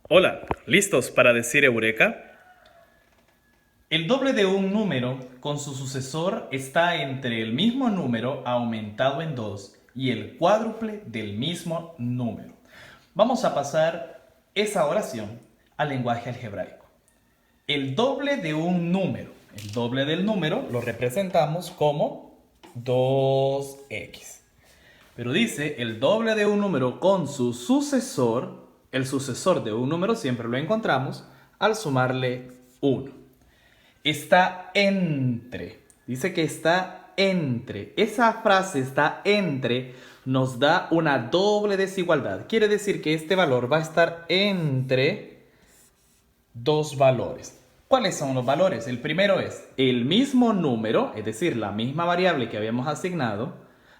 Hola, ¿listos para decir Eureka? El doble de un número con su sucesor está entre el mismo número aumentado en 2 y el cuádruple del mismo número. Vamos a pasar esa oración al lenguaje algebraico. El doble de un número, el doble del número lo representamos como 2x. Pero dice el doble de un número con su sucesor, el sucesor de un número siempre lo encontramos al sumarle 1. Está entre, dice que está entre. Esa frase está entre nos da una doble desigualdad. Quiere decir que este valor va a estar entre dos valores. ¿Cuáles son los valores? El primero es el mismo número, es decir, la misma variable que habíamos asignado,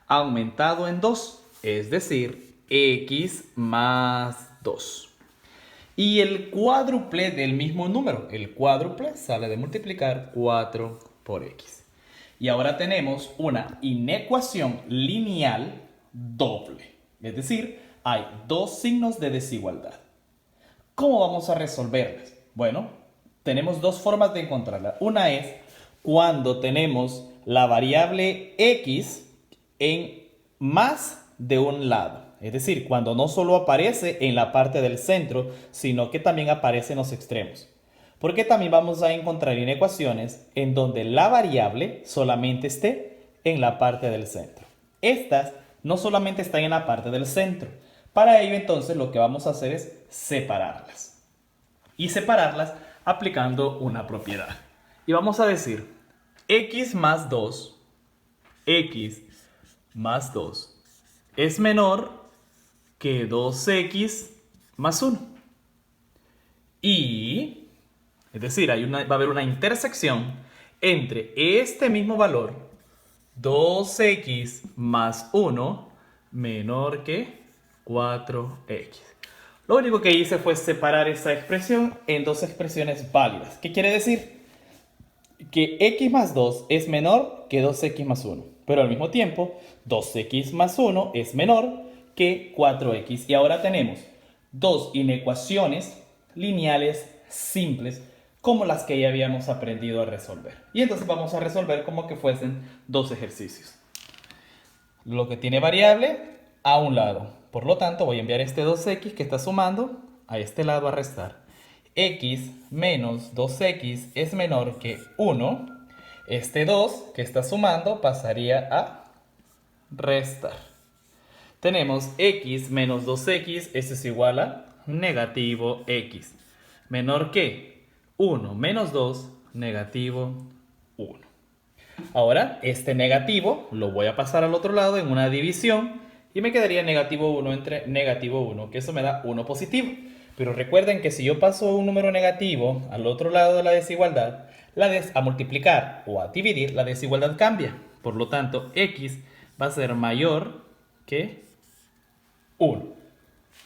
aumentado en 2, es decir, x más 2. Y el cuádruple del mismo número. El cuádruple sale de multiplicar 4 por x. Y ahora tenemos una inecuación lineal doble. Es decir, hay dos signos de desigualdad. ¿Cómo vamos a resolverlas? Bueno, tenemos dos formas de encontrarla. Una es cuando tenemos la variable x en más de un lado. Es decir, cuando no solo aparece en la parte del centro, sino que también aparece en los extremos. Porque también vamos a encontrar inecuaciones en donde la variable solamente esté en la parte del centro. Estas no solamente están en la parte del centro. Para ello entonces lo que vamos a hacer es separarlas. Y separarlas aplicando una propiedad. Y vamos a decir x más 2, x más 2 es menor que 2x más 1. Y, es decir, va a haber una intersección entre este mismo valor, 2x más 1, menor que 4x. Lo único que hice fue separar esa expresión en dos expresiones válidas. ¿Qué quiere decir? Que x más 2 es menor que 2x más 1. Pero al mismo tiempo, 2x más 1 es menor que 4x. Y ahora tenemos dos inecuaciones lineales simples como las que ya habíamos aprendido a resolver. Y entonces vamos a resolver como que fuesen dos ejercicios. Lo que tiene variable a un lado. Por lo tanto, voy a enviar este 2x que está sumando a este lado a restar. X menos 2x es menor que 1. Este 2 que está sumando pasaría a restar. Tenemos x menos 2x, eso es igual a negativo x. Menor que 1 menos 2, negativo 1. Ahora, este negativo lo voy a pasar al otro lado en una división y me quedaría negativo 1 entre negativo 1, que eso me da 1 positivo. Pero recuerden que si yo paso un número negativo al otro lado de la desigualdad, a multiplicar o a dividir, la desigualdad cambia. Por lo tanto, x va a ser mayor que 1.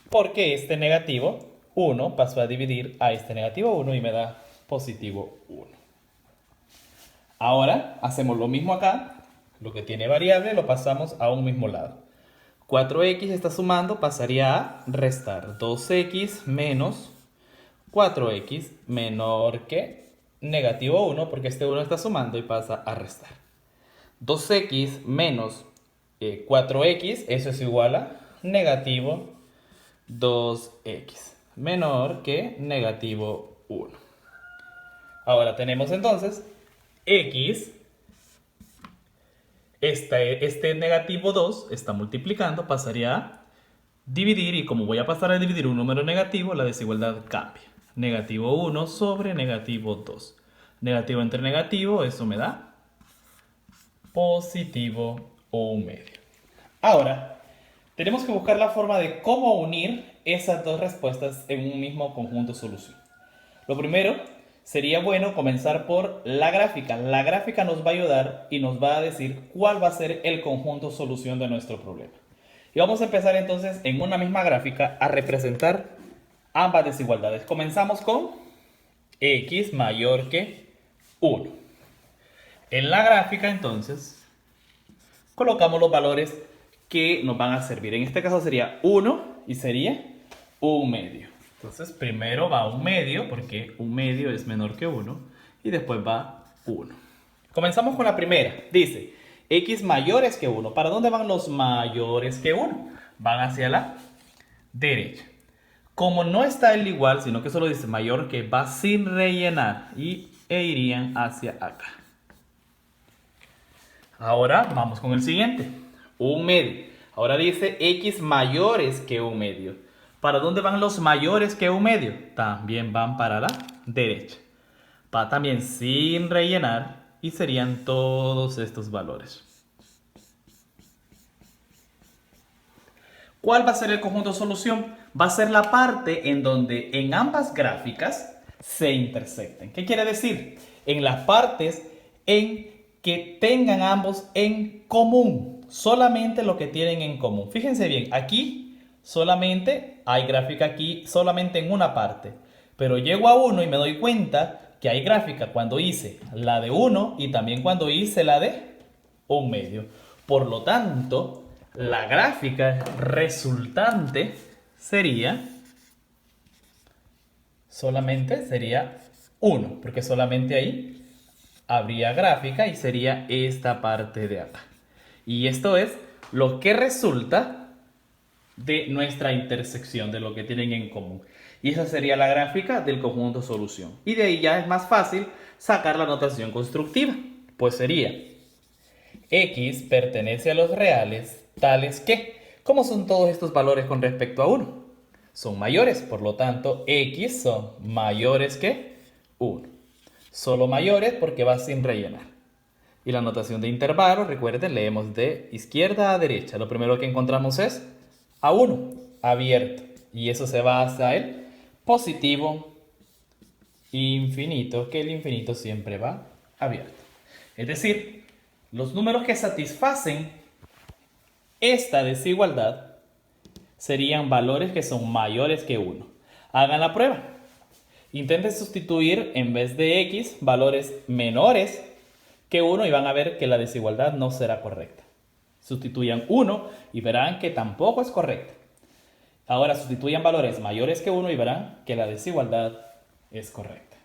Porque este negativo 1 pasó a dividir a este negativo 1 y me da positivo 1. Ahora hacemos lo mismo acá. Lo que tiene variable lo pasamos a un mismo lado. 4x está sumando, pasaría a restar. 2x menos 4x menor que negativo 1, porque este 1 está sumando y pasa a restar. 2x menos 4x, eso es igual a negativo 2x, menor que negativo 1. Ahora tenemos entonces x, este negativo 2 está multiplicando, pasaría a dividir, y como voy a pasar a dividir un número negativo, la desigualdad cambia. Negativo 1 sobre negativo 2. Negativo entre negativo, eso me da positivo 1/2. Ahora, tenemos que buscar la forma de cómo unir esas dos respuestas en un mismo conjunto solución. Lo primero sería bueno comenzar por la gráfica. La gráfica nos va a ayudar y nos va a decir cuál va a ser el conjunto solución de nuestro problema. Y vamos a empezar entonces en una misma gráfica a representar ambas desigualdades. Comenzamos con x mayor que 1. En la gráfica entonces colocamos los valores que nos van a servir. En este caso sería 1 y sería 1/2. Entonces primero va un medio, porque un medio es menor que 1, y después va 1. Comenzamos con la primera. Dice, x mayores que 1. ¿Para dónde van los mayores que 1? Van hacia la derecha. Como no está el igual, sino que solo dice mayor que, va sin rellenar e irían hacia acá. Ahora vamos con el siguiente. Un medio. Ahora dice x mayores que un medio. ¿Para dónde van los mayores que un medio? También van para la derecha. Va también sin rellenar y serían todos estos valores. ¿Cuál va a ser el conjunto de solución? Va a ser la parte en donde en ambas gráficas se intersecten. ¿Qué quiere decir? En las partes en que tengan ambos en común. Solamente lo que tienen en común. Fíjense bien, aquí solamente hay gráfica aquí solamente en una parte. Pero llego a 1 y me doy cuenta que hay gráfica cuando hice la de 1 y también cuando hice la de un medio. Por lo tanto, la gráfica resultante solamente sería 1, porque solamente ahí habría gráfica y sería esta parte de acá. Y esto es lo que resulta de nuestra intersección, de lo que tienen en común. Y esa sería la gráfica del conjunto solución. Y de ahí ya es más fácil sacar la notación constructiva. Pues sería x pertenece a los reales tales que, ¿cómo son todos estos valores con respecto a 1? Son mayores, por lo tanto x son mayores que 1. Solo mayores porque va sin rellenar. Y la notación de intervalo, recuerden, leemos de izquierda a derecha. Lo primero que encontramos es A1, abierto. Y eso se va hasta el positivo infinito, que el infinito siempre va abierto. Es decir, los números que satisfacen esta desigualdad serían valores que son mayores que 1. Hagan la prueba. Intenten sustituir en vez de x valores menores que 1 y van a ver que la desigualdad no será correcta. Sustituyan 1 y verán que tampoco es correcta. Ahora sustituyan valores mayores que 1 y verán que la desigualdad es correcta.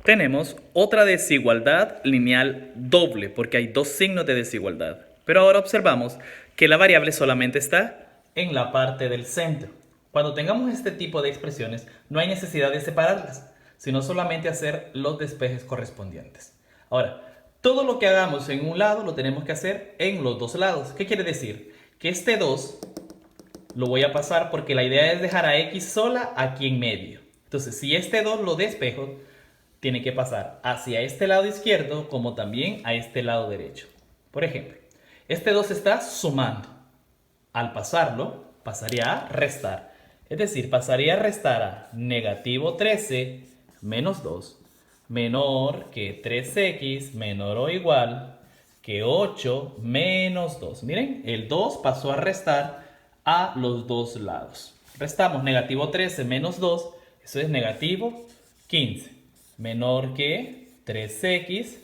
Tenemos otra desigualdad lineal doble porque hay dos signos de desigualdad. Pero ahora observamos que la variable solamente está en la parte del centro. Cuando tengamos este tipo de expresiones, no hay necesidad de separarlas, sino solamente hacer los despejes correspondientes. Ahora, todo lo que hagamos en un lado lo tenemos que hacer en los dos lados. ¿Qué quiere decir? Que este 2 lo voy a pasar porque la idea es dejar a x sola aquí en medio. Entonces, si este 2 lo despejo, tiene que pasar hacia este lado izquierdo como también a este lado derecho. Por ejemplo, este 2 está sumando. Al pasarlo, pasaría a restar. Es decir, pasaría a restar a negativo 13 menos 2 menor que 3x menor o igual que 8 menos 2. Miren, el 2 pasó a restar a los dos lados. Restamos negativo 13 menos 2, eso es negativo 15. Menor que 3x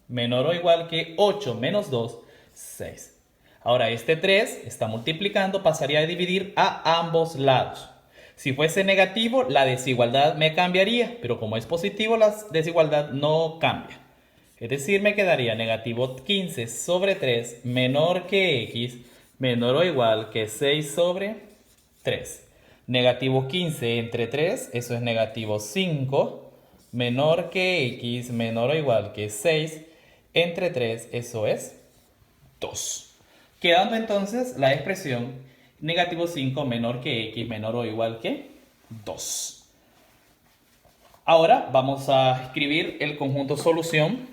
menor o igual que 8 menos 2, 6. Ahora este 3 está multiplicando, pasaría a dividir a ambos lados. Si fuese negativo, la desigualdad me cambiaría, pero como es positivo, la desigualdad no cambia. Es decir, me quedaría negativo 15 sobre 3 menor que x menor o igual que 6 sobre 3. Negativo 15 entre 3, eso es negativo 5 menor que x menor o igual que 6 entre 3, eso es 2. Quedando entonces la expresión negativo 5 menor que x menor o igual que 2. Ahora vamos a escribir el conjunto solución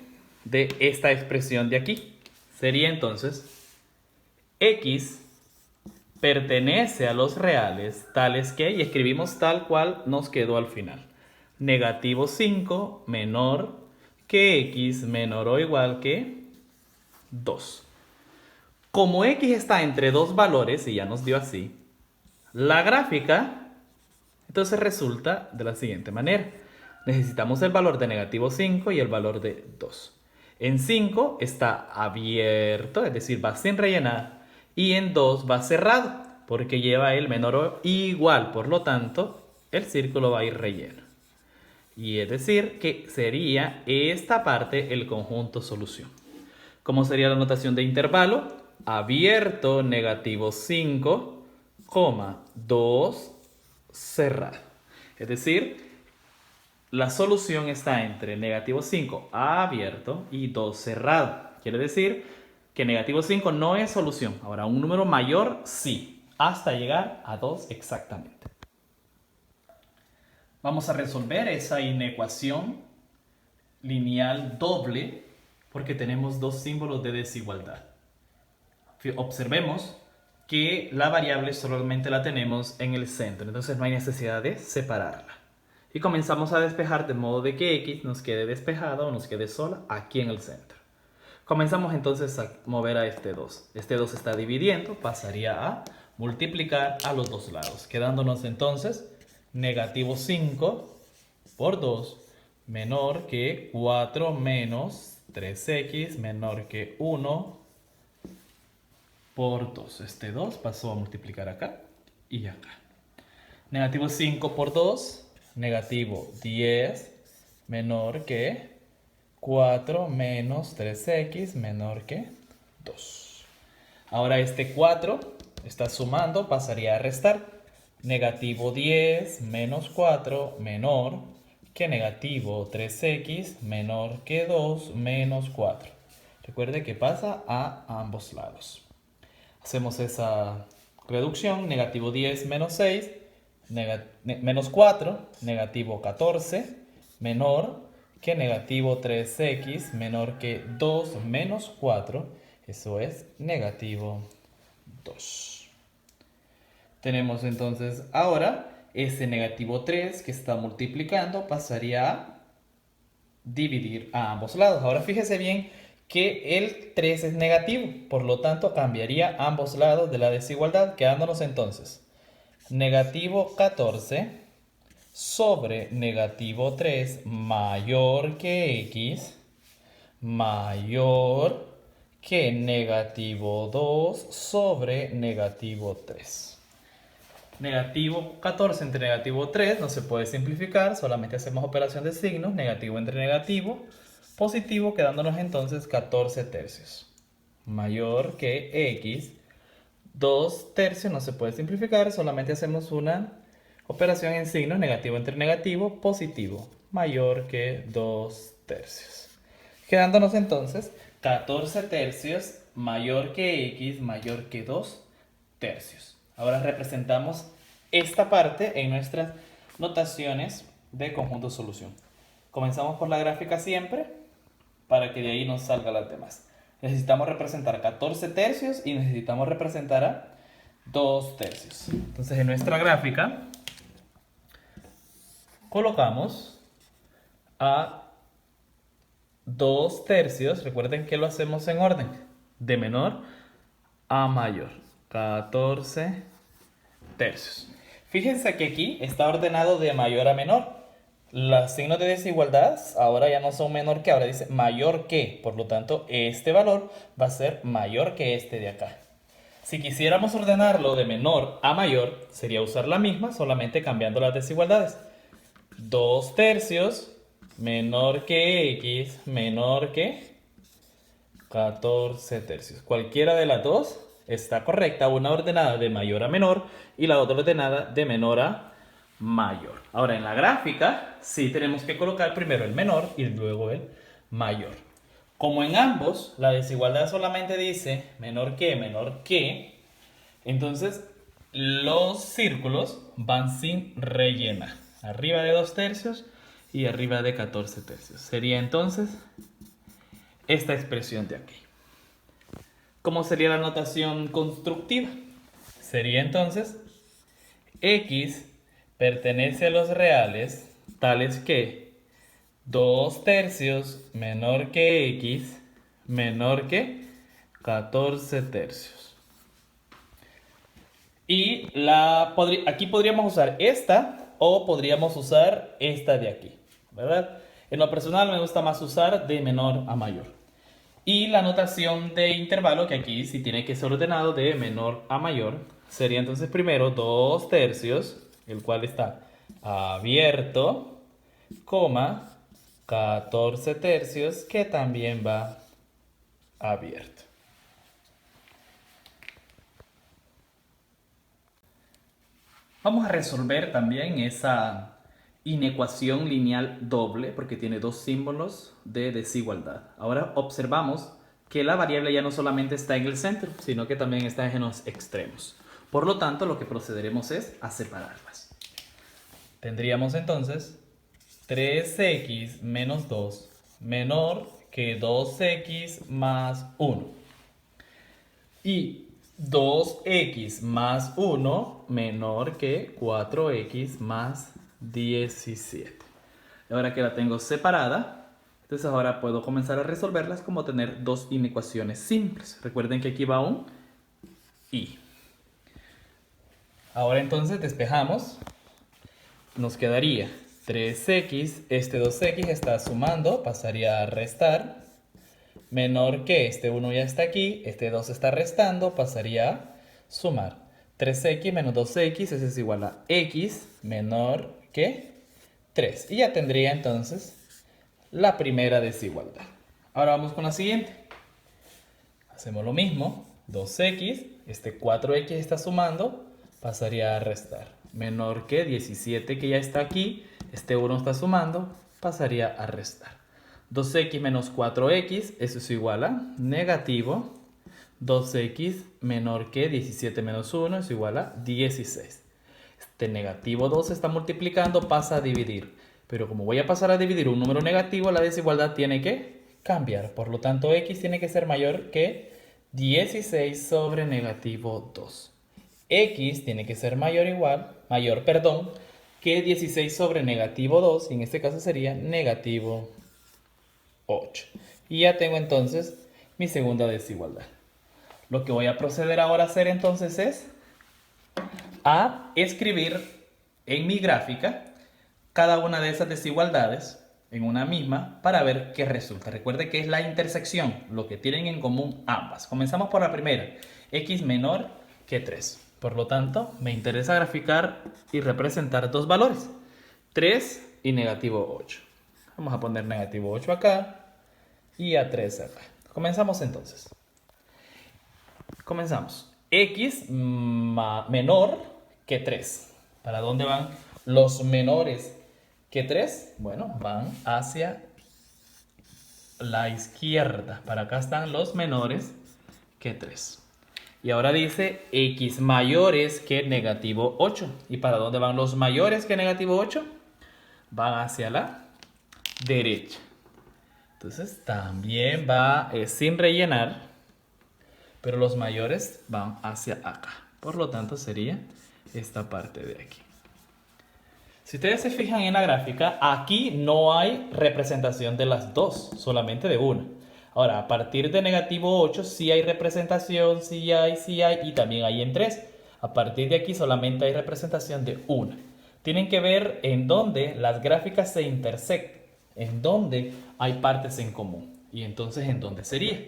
de esta expresión de aquí. Sería entonces x pertenece a los reales tales que, y escribimos tal cual nos quedó al final. Negativo 5 menor que x menor o igual que 2. Como x está entre dos valores, y ya nos dio así, la gráfica entonces resulta de la siguiente manera. Necesitamos el valor de negativo 5 y el valor de 2. En 5 está abierto, es decir, va sin rellenar, y en 2 va cerrado. porque lleva el menor o igual, por lo tanto, el círculo va a ir relleno. Y es decir, que sería esta parte el conjunto solución. ¿Cómo sería la notación de intervalo? Abierto, negativo 5, 2, cerrado. Es decir, la solución está entre negativo 5 abierto y 2 cerrado. Quiere decir que negativo 5 no es solución. Ahora, un número mayor sí, hasta llegar a 2 exactamente. Vamos a resolver esa inecuación lineal doble porque tenemos dos símbolos de desigualdad. Observemos que la variable solamente la tenemos en el centro, entonces no hay necesidad de separarla. Y comenzamos a despejar de modo de que x nos quede despejada o nos quede sola aquí en el centro. Comenzamos entonces a mover a este 2. Este 2 está dividiendo, pasaría a multiplicar a los dos lados, quedándonos entonces negativo 5 por 2 menor que 4 menos 3x menor que 1 por 2. Este 2 pasó a multiplicar acá y acá. Negativo 5 por 2, negativo 10 menor que 4 menos 3x menor que 2. Ahora este 4 está sumando, pasaría a restar. Negativo 10 menos 4 menor que negativo 3x menor que 2 menos 4. Recuerde que pasa a ambos lados. Hacemos esa reducción. Negativo 10 menos 6, menos 4, negativo 14 menor que negativo 3x menor que 2 menos 4. Eso es negativo 2. Tenemos entonces ahora ese negativo 3 que está multiplicando pasaría a dividir a ambos lados. Ahora fíjese bien que el 3 es negativo, por lo tanto cambiaría ambos lados de la desigualdad, quedándonos entonces negativo 14 sobre negativo 3 mayor que x mayor que negativo 2 sobre negativo 3. Negativo 14 entre negativo 3 no se puede simplificar, solamente hacemos operación de signos, negativo entre negativo, positivo, quedándonos entonces 14 tercios. Mayor que x, 2 tercios no se puede simplificar, solamente hacemos una operación en signos, negativo entre negativo, positivo, mayor que 2 tercios. Quedándonos entonces 14 tercios mayor que x mayor que 2 tercios. Ahora representamos esta parte en nuestras notaciones de conjunto solución. Comenzamos por la gráfica siempre para que de ahí nos salgan las demás. Necesitamos representar 14 tercios y necesitamos representar a 2 tercios. Entonces en nuestra gráfica colocamos a 2 tercios. Recuerden que lo hacemos en orden de menor a mayor. 14 tercios. Fíjense que aquí está ordenado de mayor a menor. Los signos de desigualdad ahora ya no son menor que, ahora dice mayor que. Por lo tanto, este valor va a ser mayor que este de acá. Si quisiéramos ordenarlo de menor a mayor, sería usar la misma, solamente cambiando las desigualdades. 2 tercios menor que x menor que 14 tercios. Cualquiera de las dos está correcta, una ordenada de mayor a menor y la otra ordenada de menor a mayor. Ahora en la gráfica sí tenemos que colocar primero el menor y luego el mayor. Como en ambos la desigualdad solamente dice menor que, entonces los círculos van sin rellenar. Arriba de 2 tercios y arriba de 14 tercios. Sería entonces esta expresión de aquí. ¿Cómo sería la notación constructiva? Sería entonces x pertenece a los reales tales que 2 tercios menor que x menor que 14 tercios. Y aquí podríamos usar esta o podríamos usar esta de aquí, ¿verdad? En lo personal me gusta más usar de menor a mayor. Y la notación de intervalo, que aquí sí tiene que ser ordenado de menor a mayor, sería entonces primero 2 tercios, el cual está abierto, coma, 14 tercios, que también va abierto. Vamos a resolver también esa inecuación lineal doble porque tiene dos símbolos de desigualdad. Ahora observamos que la variable ya no solamente está en el centro, sino que también está en los extremos. Por lo tanto, lo que procederemos es a separarlas. Tendríamos entonces 3x menos 2 menor que 2x más 1. Y 2x más 1 menor que 4x más 17. Ahora que la tengo separada, entonces ahora puedo comenzar a resolverlas como tener dos inecuaciones simples. Recuerden que aquí va un y. Ahora entonces despejamos. Nos quedaría 3x, este 2x está sumando, pasaría a restar. Menor que este 1 ya está aquí, este 2 está restando, pasaría a sumar. 3x menos 2x, eso es igual a x menor que 3. Y ya tendría entonces la primera desigualdad. Ahora vamos con la siguiente. Hacemos lo mismo, 2x, este 4x está sumando, pasaría a restar. Menor que 17 que ya está aquí, este 1 está sumando, pasaría a restar. 2x menos 4x, eso es igual a negativo 2x menor que 17 menos 1 es igual a 16. Este negativo 2 se está multiplicando, pasa a dividir. Pero como voy a pasar a dividir un número negativo, la desigualdad tiene que cambiar. Por lo tanto, x tiene que ser mayor que 16 sobre negativo 2. X tiene que ser mayor, que 16 sobre negativo 2. Y en este caso sería negativo 8. Y ya tengo entonces mi segunda desigualdad. Lo que voy a proceder ahora a hacer entonces es a escribir en mi gráfica cada una de esas desigualdades en una misma para ver qué resulta. Recuerde que es la intersección, lo que tienen en común ambas. Comenzamos por la primera, x menor que 3. Por lo tanto, me interesa graficar y representar dos valores, 3 y negativo 8. Vamos a poner negativo 8 acá y a 3 acá. Comenzamos entonces. Comenzamos. X menor que 3. ¿Para dónde van los menores que 3? Bueno, van hacia la izquierda. Para acá están los menores que 3. Y ahora dice x mayores que negativo 8. ¿Y para dónde van los mayores que negativo 8? Van hacia la derecha. Entonces también va sin rellenar, pero los mayores van hacia acá. Por lo tanto sería esta parte de aquí. Si ustedes se fijan en la gráfica, aquí no hay representación de las dos, solamente de una. Ahora, a partir de negativo 8 sí hay representación, sí hay, y también hay en 3. A partir de aquí solamente hay representación de una. Tienen que ver en dónde las gráficas se intersectan, en dónde hay partes en común. Y entonces, ¿en dónde sería?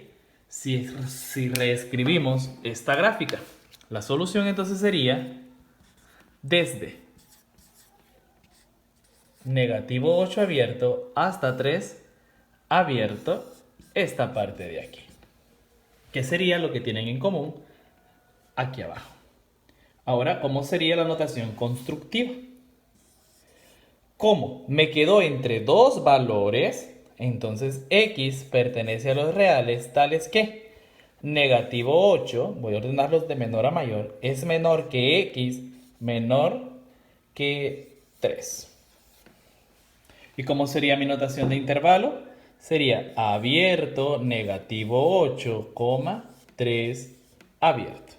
Si reescribimos esta gráfica, la solución entonces sería desde negativo 8 abierto hasta 3 abierto, esta parte de aquí, que sería lo que tienen en común aquí abajo. Ahora, ¿cómo sería la notación constructiva? Como me quedó entre dos valores, entonces x pertenece a los reales tales que negativo 8, voy a ordenarlos de menor a mayor, es menor que x menor que 3. ¿Y cómo sería mi notación de intervalo? Sería abierto negativo 8, 3 abierto.